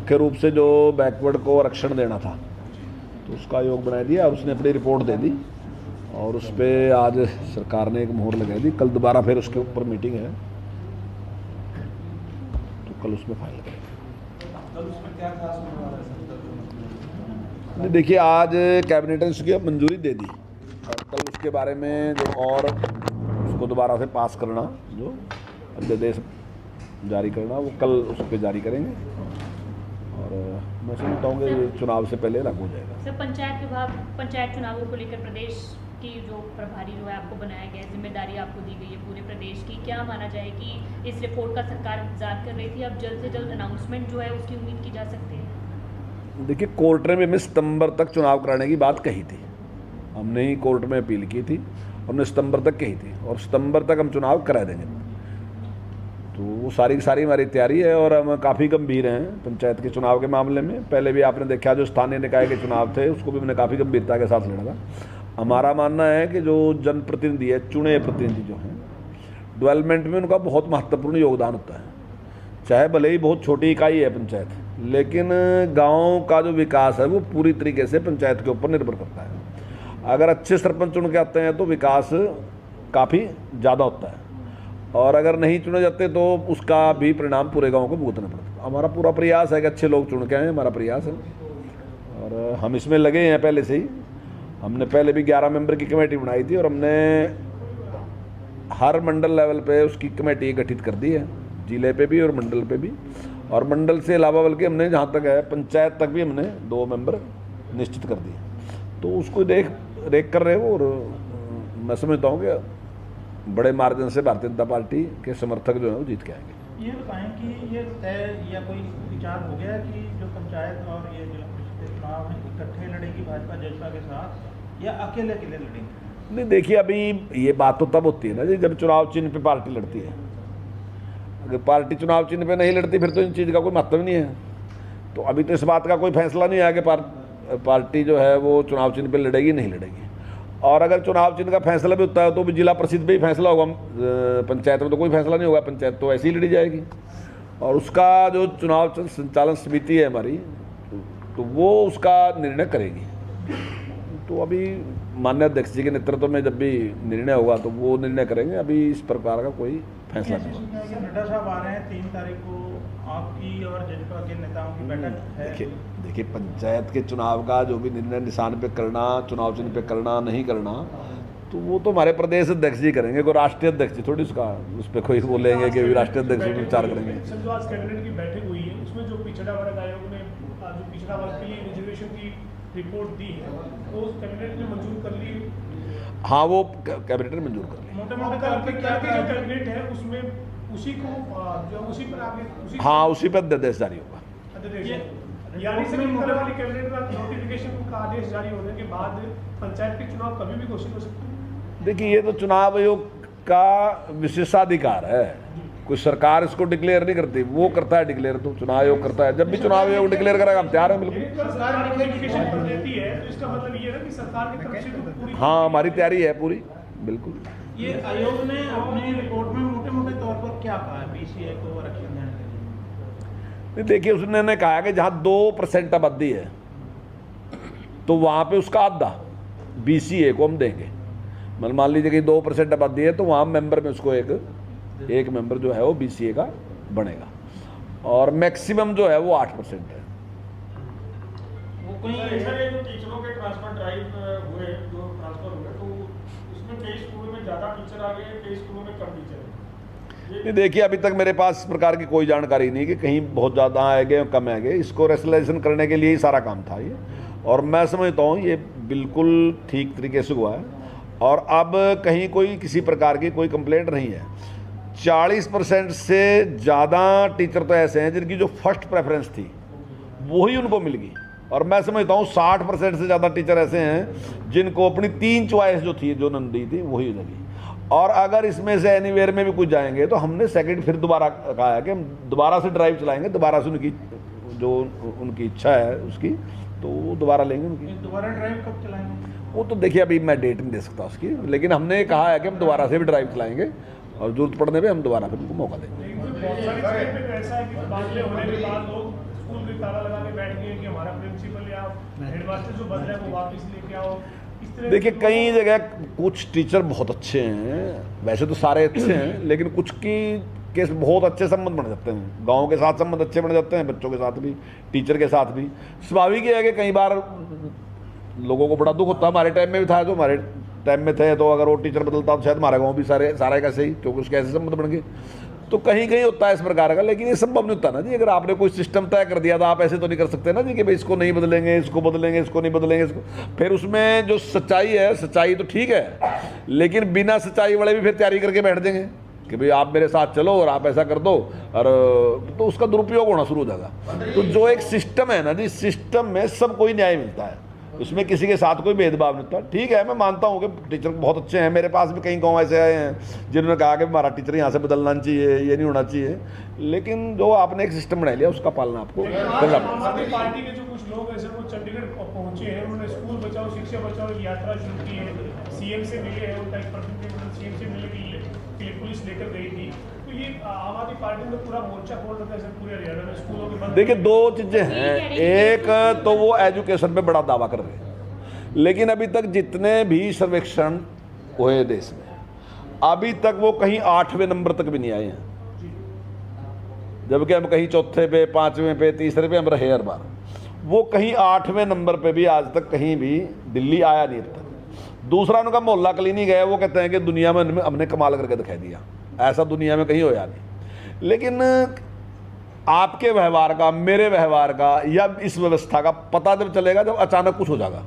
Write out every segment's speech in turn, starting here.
मुख्य रूप से जो बैकवर्ड को आरक्षण देना था तो उसका आयोग बना दिया और उसने अपनी रिपोर्ट दे दी और उस पर आज सरकार ने एक मोहर लगा दी। कल दोबारा फिर उसके ऊपर मीटिंग है तो कल उसमें फाइल करेंगे। कल उसमें क्या खास होने वाला है सर? नहीं, देखिए आज कैबिनेट ने उसकी मंजूरी दे दी और कल उसके बारे में जो और उसको दोबारा से पास करना, जो अध्यादेश जारी करना, वो कल उस पर जारी करेंगे और मैं समझता हूँ कि चुनाव से पहले लागू हो जाएगा। सर, पंचायत चुनावों को लेकर प्रदेश की जो प्रभारी जो है आपको बनाया गया है, जिम्मेदारी आपको दी गई है पूरे प्रदेश की, क्या माना जाए कि इस रिपोर्ट का सरकार इंतजार कर रही थी, अब जल्द से जल्द अनाउंसमेंट जो है उसकी उम्मीद की जा सकती है? देखिए, कोर्ट ने भी सितंबर तक चुनाव कराने की बात कही थी, हमने ही कोर्ट में अपील की थी, हमने सितंबर तक कही थी और सितंबर तक हम चुनाव करा देंगे। तो वो सारी हमारी तैयारी है और हम काफ़ी गंभीर हैं पंचायत के चुनाव के मामले में। पहले भी आपने देखा जो स्थानीय निकाय के चुनाव थे उसको भी मैंने काफ़ी गंभीरता के साथ लड़ा था। हमारा मानना है कि जो जनप्रतिनिधि है, चुने प्रतिनिधि जो हैं, डेवलपमेंट में उनका बहुत महत्वपूर्ण योगदान होता है। चाहे भले ही बहुत छोटी इकाई है पंचायत, लेकिन गाँव का जो विकास है वो पूरी तरीके से पंचायत के ऊपर निर्भर करता है। अगर अच्छे सरपंच चुन के आते हैं तो विकास काफ़ी ज़्यादा होता है और अगर नहीं चुने जाते तो उसका भी परिणाम पूरे गांव को भुगतना पड़ता है। हमारा पूरा प्रयास है कि अच्छे लोग चुन के आए, हमारा प्रयास है और हम इसमें लगे हैं पहले से ही। हमने पहले भी 11 मेंबर की कमेटी बनाई थी और हमने हर मंडल लेवल पे उसकी कमेटी गठित कर दी है, जिले पे भी और मंडल पे भी। और मंडल से अलावा बल्कि हमने जहाँ तक है पंचायत तक भी हमने 2 मेंबर निश्चित कर दिए, तो उसको देख रेख कर रहे हो। और मैं समझता हूँ कि बड़े मार्जिन से भारतीय जनता पार्टी के समर्थक जो हैं वो जीत के आएंगे। ये बताएं कि ये तय या कोई विचार हो गया कि जो पंचायत और ये जिला परिषद के चुनाव हैं इकट्ठे लड़ेगी भाजपा जजपा के साथ या अकेले लड़ेंगे? नहीं, देखिए अभी ये बात तो तब होती है ना जी जब चुनाव चिन्ह पे पार्टी लड़ती है। अगर पार्टी चुनाव चिन्ह पे नहीं लड़ती फिर तो इन चीज़ का कोई महत्व नहीं है। तो अभी तो इस बात का कोई फैसला नहीं आया कि पार्टी जो है वो चुनाव चिन्ह पे लड़ेगी नहीं लड़ेगी। और अगर चुनाव चिन्ह का फैसला भी होता है तो भी जिला परिषद में ही फैसला होगा, पंचायत में तो कोई फैसला नहीं होगा, पंचायत तो ऐसे ही लड़ी जाएगी। और उसका जो चुनाव संचालन समिति है हमारी, तो वो उसका निर्णय करेगी। तो अभी माननीय अध्यक्ष जी के नेतृत्व में जब भी निर्णय होगा तो वो निर्णय करेंगे। अभी इस प्रकार का कोई फैसला नहीं होगा। नड्डा साहब आ रहे हैं 3 तारीख को, आपकी और जजपा के नेताओं की बैठक है। देखिए पंचायत के चुनाव का जो भी निर्णय निशान पे करना, चुनाव चिन्ह पे करना नहीं करना, तो वो तो हमारे प्रदेश अध्यक्ष जी करेंगे। कोई राष्ट्रीय अध्यक्ष जी थोड़ी उसका उस पर कोई बोलेंगे कि राष्ट्रीय अध्यक्ष विचार करेंगे। आज कैबिनेट की बैठक हुई है, उसमें जो पिछड़ा वर्ग आयोग ने जो पिछड़ा वर्ग के लिए रिजर्वेशन की रिपोर्ट दी है वो कैबिनेट ने मंजूर कर ली। हाँ, वो कैबिनेट ने मंजूर कर ली। मोटे जो कैबिनेट है उसमें उसी को जो उसी पर आगे हाँ, उसी पर अध्यादेश जारी होगा। यानी से वाली कैबिनेट का नोटिफिकेशन का आदेश जारी होने के बाद पंचायत के चुनाव कभी भी घोषित हो सकते हैं। देखिए ये तो चुनाव आयोग का विशेषाधिकार है, कोई सरकार इसको डिक्लेयर नहीं करती, वो करता है डिक्लेयर, तो चुनाव आयोग करता है। जब भी चुनाव आयोग डिक्लेयर करेगा हम तैयार हैं बिल्कुल। सरकार नोटिफिकेशन कर देती है तो इसका मतलब ये है कि सरकार की तरफ से तो पूरी हाँ, हमारी तैयारी है पूरी, बिल्कुल। ये आयोग ने अपनी रिपोर्ट में मोटे तौर पर क्या कहा है बीसीए को आरक्षण देने के लिए? देखिए उसने कहा कि जहाँ 2% आबादी है तो वहाँ पे उसका आधा बीसीए को हम देंगे। मतलब मान लीजिए कि 2% आबादी है तो वहाँ मेंबर में उसको एक मेंबर जो है वो बीसीए का बनेगा और मैक्सिमम जो है वो 8% है। वो कोई जो टीचरों के ट्रांसफर ड्राइव हुए, जो ट्रांसफर हुए, तो उसमें कई स्कूलों में ज़्यादा टीचर आ गए, कई स्कूलों में कम टीचर है। नहीं, देखिए अभी तक मेरे पास इस प्रकार की कोई जानकारी नहीं कि कहीं बहुत ज़्यादा आए गए कम आ गए। इसको रेशनलाइजेशन करने के लिए ही सारा काम था ये, और मैं समझता हूँ ये बिल्कुल ठीक तरीके से हुआ है और अब कहीं कोई किसी प्रकार की कोई कंप्लेंट नहीं है। 40% से ज़्यादा टीचर तो ऐसे हैं जिनकी जो फर्स्ट प्रेफरेंस थी वही उनको मिल गई, और मैं समझता हूँ 60% से ज़्यादा टीचर ऐसे हैं जिनको अपनी 3 चॉइस जो थी, जो उन्होंने दी थी, वही लगी। और अगर इसमें से एनीवेयर में भी कुछ जाएंगे तो हमने सेकंड फिर दोबारा कहा है कि हम दोबारा से ड्राइव चलाएंगे, दोबारा से उनकी जो उनकी इच्छा है उसकी, तो वो दोबारा लेंगे उनकी। दोबारा ड्राइव कब चलाएंगे? वो तो देखिए अभी मैं डेट नहीं दे सकता उसकी, लेकिन हमने कहा है कि हम दोबारा से भी ड्राइव चलाएंगे और जरूरत पड़ने पे हम दोबारा फिर उनको मौका देंगे। बहुत सारी जगह पे ऐसा है कि तबादले होने के बाद लोग स्कूल भी ताला लगा के बैठ गए कि हमारा प्रिंसिपल या हेडमास्टर जो बदला है वो वापस लेके आओ। इस तरह देखिए कई जगह कुछ टीचर बहुत अच्छे हैं, वैसे तो सारे अच्छे हैं, लेकिन कुछ की के बहुत अच्छे संबंध बन जाते हैं, गाँव के साथ संबंध अच्छे बन जाते हैं, बच्चों के साथ भी, टीचर के साथ भी। स्वाभाविक है कि कई बार लोगों को बड़ा दुख होता है, हमारे टाइम में भी था, जो हमारे टाइम में थे, तो अगर वो टीचर बदलता तो शायद हमारे गाँव भी सारे कैसे ही, क्योंकि उसके ऐसे संबंध बन गए। तो कहीं कहीं होता है इस प्रकार का, लेकिन ये संभव नहीं होता ना जी। अगर आपने कोई सिस्टम तय कर दिया तो आप ऐसे तो नहीं कर सकते ना जी कि भाई इसको नहीं बदलेंगे, इसको बदलेंगे, इसको नहीं बदलेंगे, इसको। फिर उसमें जो सच्चाई है, सच्चाई तो ठीक है, लेकिन बिना सच्चाई वाले भी फिर तैयारी करके बैठ देंगे कि भाई आप मेरे साथ चलो और आप ऐसा कर दो, और तो उसका दुरुपयोग होना शुरू हो जाएगा। तो जो एक सिस्टम है ना जी, सिस्टम में सबको ही न्याय मिलता है, उसमें किसी के साथ कोई भेदभाव नहीं होता। ठीक है, मैं मानता हूँ कि टीचर बहुत अच्छे हैं, मेरे पास भी कई गाँव ऐसे आए हैं जिन्होंने कहा कि हमारा टीचर यहाँ से बदलना चाहिए, ये नहीं होना चाहिए, लेकिन जो आपने एक सिस्टम बना लिया उसका पालना आपको करना पड़ेगा। आम आदमी पार्टी के जो कुछ लोग ऐसे वो चंडीगढ़ पहुंचे हैं, उन्होंने स्कूल बचाओ शिक्षा बचाओ यात्रा शुरू की है, सीएम से मिले हैं, उनका एक प्रतिनिधिमंडल सीएम से मिलने के लिए पुलिस लेकर गई थी। तो ये आम आदमी पार्टी ने पूरा मोर्चा खोल रखा है सर पूरे हरियाणा में स्कूलों के बंद। देखिए दो चीज़ें हैं, एक तो वो एजुकेशन में बड़ा दावा कर रहे हैं, लेकिन अभी तक जितने भी सर्वेक्षण हुए देश में, अभी तक वो कहीं 8वें नंबर तक भी नहीं आए हैं, जबकि हम कहीं 4थे पे, 5वें पे, 3रे पे हम रहे हर बार। वो कहीं 8वें नंबर पे भी आज तक कहीं भी दिल्ली आया नहीं अब तक। दूसरा उनका मोहल्ला क्लिनिक है, वो कहते हैं कि दुनिया में हमने कमाल करके दिखाई दिया, ऐसा दुनिया में कहीं होया नहीं। लेकिन आपके व्यवहार का, मेरे व्यवहार का, या इस व्यवस्था का पता जब चलेगा जब अचानक कुछ हो जाएगा,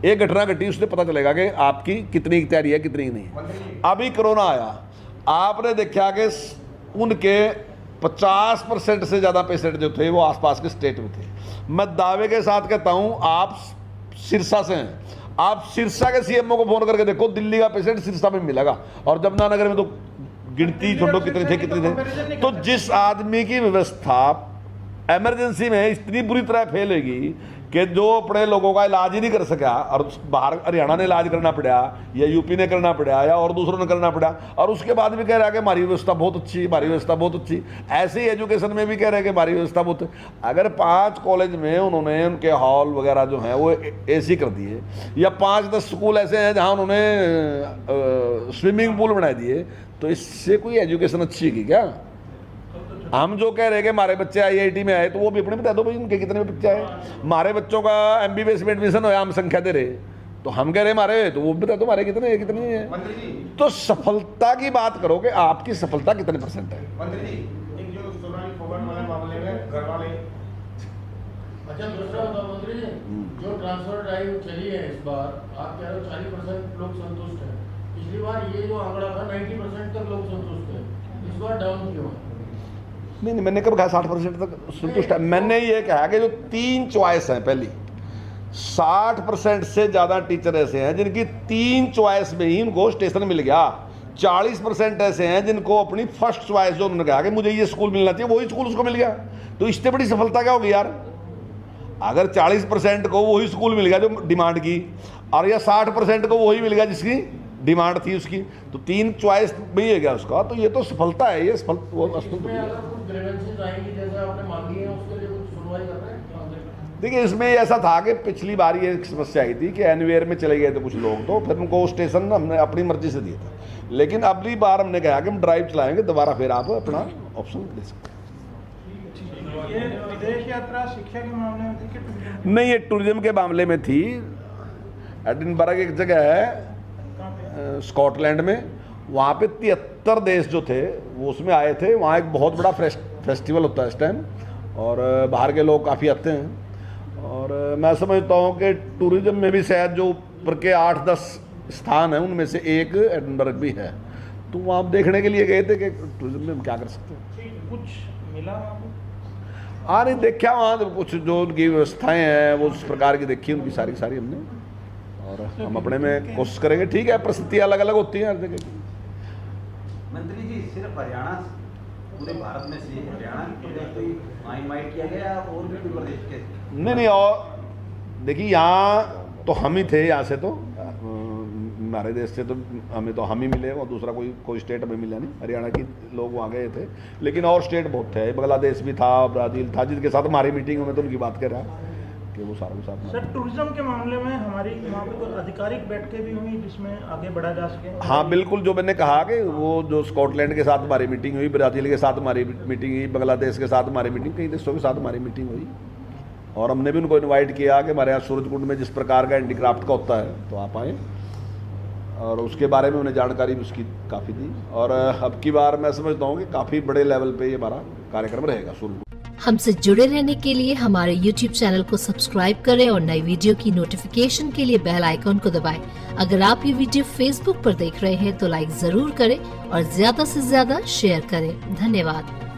एक घटना घटी, उससे पता चलेगा कि आपकी कितनी तैयारी है, कितनी नहीं है। अभी कोरोना आया, आपने देखा कि उनके 50% से ज़्यादा पेशेंट जो थे वो आसपास के स्टेट में थे। मैं दावे के साथ कहता हूँ, आप सिरसा से हैं, आप सिरसा के सीएमओ को फोन करके देखो, दिल्ली का पेशेंट सिरसा में मिलेगा, और जमुनानगर में तो गिनती छोड़ो कितने थे। तो जिस आदमी की व्यवस्था इमरजेंसी में इतनी बुरी तरह फैलेगी कि जो अपने लोगों का इलाज ही नहीं कर सका, और बाहर हरियाणा ने इलाज करना पड़ा, या यूपी ने करना पड़ा, या और दूसरों ने करना पड़ा, और उसके बाद भी कह रहा है कि हमारी व्यवस्था बहुत अच्छी, हमारी व्यवस्था बहुत अच्छी। ऐसे ही एजुकेशन में भी कह रहे हैं कि हमारी व्यवस्था बहुत। अगर 5 कॉलेज में उन्होंने उनके हॉल वगैरह जो हैं वो एसी कर दिए, या 5-10 स्कूल ऐसे हैं जहाँ उन्होंने स्विमिंग पूल बना दिए, तो इससे कोई एजुकेशन अच्छी है क्या? हम जो कह रहे हैं कि हमारे बच्चे IIT में आए, तो वो भी अपने बता दो भाई उनके कितने बच्चे आए। हमारे बच्चों का MBBS में एडमिशन होया, हम संख्या दे रहे, तो हम कह रहे हमारे, तो वो बता दो हमारे कितने हैं। तो सफलता की बात करो कि आपकी सफलता कितने % है। मंत्री जी, एक जो सोनाली फोगाट वाले मामले में घर वाले, अच्छा दूसरा बताओ मंत्री जी, जो ट्रांसफर ड्राइव चली है इस बार, आप कह रहे हो 40% लोग संतुष्ट हैं। पिछली बार ये जो आंकड़ा था 90% तक लोग संतुष्ट हैं, इस बार डाउन क्यों है? नहीं, मैंने कब कहा 60% तक संतुष्ट है? मैंने ये कहा कि जो 3 चॉइस हैं, पहली 60% से ज़्यादा टीचर ऐसे हैं जिनकी 3 चॉइस में ही उनको स्टेशन मिल गया। 40% ऐसे हैं जिनको अपनी फर्स्ट चॉइस जो उन्होंने कहा कि मुझे ये स्कूल मिलना चाहिए, वही स्कूल उसको मिल गया। तो इससे बड़ी सफलता क्या होगी यार? अगर 40% को वही स्कूल मिल गया जो डिमांड की, और या 60% को वही मिल गया जिसकी डिमांड थी उसकी, तो 3 चॉइस भी है गया उसका, तो ये तो सफलता है। ये देखिए इसमें ऐसा था कि पिछली बार ये समस्या आई थी कि एनवेयर में चले गए थे कुछ लोग, तो फिर उनको स्टेशन हमने अपनी मर्जी से दिया था, लेकिन अगली बार हमने कहा कि हम ड्राइव चलाएंगे, दोबारा फिर आप अपना ऑप्शन दे सकते हैं। ये विदेश यात्रा शिक्षा के मामले में थी कि नहीं, ये टूरिज्म के मामले में थी। एडिनबर्ग एक जगह है स्कॉटलैंड में, वहाँ पे 73 देश जो थे वो उसमें आए थे। वहाँ एक बहुत बड़ा फेस्टिवल होता है इस टाइम, और बाहर के लोग काफ़ी आते हैं। और मैं समझता हूँ कि टूरिज्म में भी शायद जो ऊपर के 8-10 स्थान हैं उनमें से एक एडिनबर्ग भी है। तो वहाँ आप देखने के लिए गए थे कि टूरिज्म में हम क्या कर सकते हैं। कुछ मिला आपको? हाँ, नहीं देखा वहाँ तो कुछ जो उनकी व्यवस्थाएँ हैं वो उस प्रकार की देखी, उनकी सारी हमने, और हम अपने में कोशिश करेंगे। ठीक है, परिस्थितियाँ अलग अलग होती हैं हर जगह की। मंत्री जी, सिर्फ हरियाणा, पूरे भारत में से हरियाणा कोई इनवाइट किया गया और भी कोई प्रदेश के? नहीं, और देखिए यहाँ तो हम ही थे, यहाँ से तो हमारे देश से तो हमें तो हम ही मिले और दूसरा कोई स्टेट हमें मिला नहीं। हरियाणा के लोग वहाँ गए थे, लेकिन और स्टेट बहुत थे, बांग्लादेश भी था, ब्राज़ील था, जिनके साथ हमारी मीटिंग में तो उनकी बात कर रहा कि वो सारा के साथ। सर टूरिज्म के मामले में हमारी वहाँ पे कोई आधिकारिक बैठकें भी हुई जिसमें आगे बढ़ा जा सके? हाँ बिल्कुल, जो मैंने कहा कि वो जो स्कॉटलैंड के साथ हमारी मीटिंग हुई, ब्राज़ील के साथ हमारी मीटिंग हुई, बांग्लादेश के साथ हमारी मीटिंग, कई देशों के साथ हमारी मीटिंग हुई और हमने भी उनको इनवाइट किया कि हमारे यहाँ सूरजकुंड में जिस प्रकार का हैंडीक्राफ्ट का होता है तो आप आएँ, और उसके बारे में उन्हें जानकारी भी उसकी काफ़ी दी। और अब की बार मैं समझता हूँ कि काफ़ी बड़े लेवल पे ये हमारा कार्यक्रम रहेगा सूरजकुंड। हमसे जुड़े रहने के लिए हमारे YouTube चैनल को सब्सक्राइब करें और नई वीडियो की नोटिफिकेशन के लिए बेल आइकॉन को दबाएं। अगर आप ये वीडियो Facebook पर देख रहे हैं तो लाइक जरूर करें और ज्यादा से ज्यादा शेयर करें। धन्यवाद।